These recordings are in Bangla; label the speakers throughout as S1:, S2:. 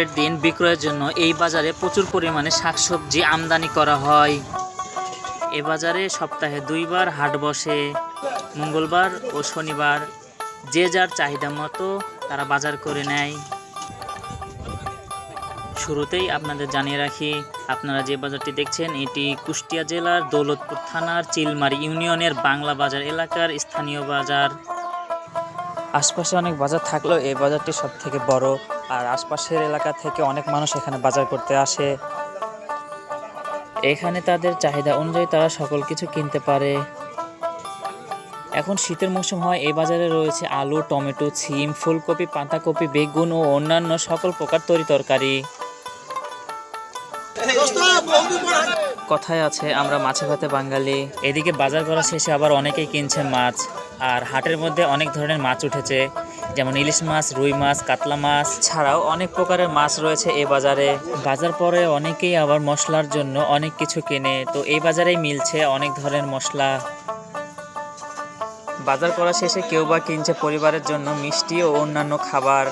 S1: হাটের দিন বিক্রয়ের জন্য এই বাজারে প্রচুর পরিমাণে শাকসবজি আমদানি করা হয়। এ বাজারে সপ্তাহে 2 বার হাট বসে, মঙ্গলবার ও শনিবার। যে যার চাহিদা মতো তারা বাজার করে নেয়। শুরুতেই আপনাদের জানিয়ে রাখি, আপনারা যে বাজারটি দেখছেন এটি কুষ্টিয়া জেলার দৌলতপুর থানার চিলমারি ইউনিয়নের বাংলা বাজার এলাকার স্থানীয় বাজার। আশপাশে অনেক বাজার থাকলেও এই বাজারটি সব থেকে বড়, আর আশপাশের এলাকা থেকে অনেক মানুষ এখানে বাজার করতে আসে। এখানে তাদের চাহিদা অনুযায়ী তারা সকল কিছু কিনতে পারে। এখন শীতের মৌসুম হয়, এই বাজারে রয়েছে আলু, টমেটো, সিম, ফুলকপি, পাতাকপি, বেগুন ও অন্যান্য সকল প্রকার তরিতরকারি। কথায় আছে আমরা মাছে ভাতে বাঙালি। এদিকে বাজার করা শেষে আবার অনেকেই কিনছে মাছ। আর হাটের মধ্যে অনেক ধরনের মাছ উঠেছে, যেমন ইলিশ মাছ, রুই মাছ, কাতলা মাছ ছাড়াও অনেক প্রকারের মাছ রয়েছে এই বাজারে। বাজার পরে অনেকেই আবার মশলার জন্য অনেক কিছু কেনে, তো এই বাজারেই মিলছে অনেক ধরনের মশলা। বাজার করা শেষে কেউ বা কিনছে পরিবারের জন্য মিষ্টি ও অন্যান্য খাবার।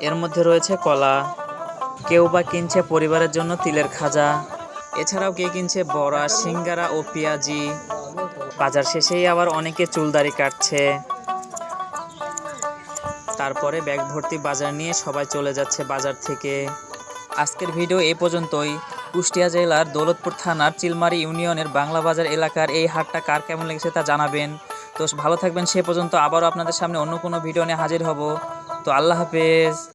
S1: এর মধ্যে রয়েছে কলা। কেউ বা কিনছে পরিবারের জন্য তিলের খাজা। এছাড়াও কে কিনছে বড়া, সিঙ্গারা ও পেঁয়াজি। বাজার শেষেই আবার অনেকে চুলদাড়ি কাটছে। তারপরে ব্যাগ ভর্তি বাজার নিয়ে সবাই চলে যাচ্ছে বাজার থেকে। আজকের ভিডিও এ পর্যন্তই। কুষ্টিয়া জেলার দৌলতপুর থানার চিলমারি ইউনিয়নের বাংলা বাজার এলাকার এই হাটটা কার কেমন লেগেছে তা জানাবেন। তো ভালো থাকবেন, সে পর্যন্ত আবারও আপনাদের সামনে অন্য কোনো ভিডিও নিয়ে হাজির হব। তো আল্লাহ হাফেজ।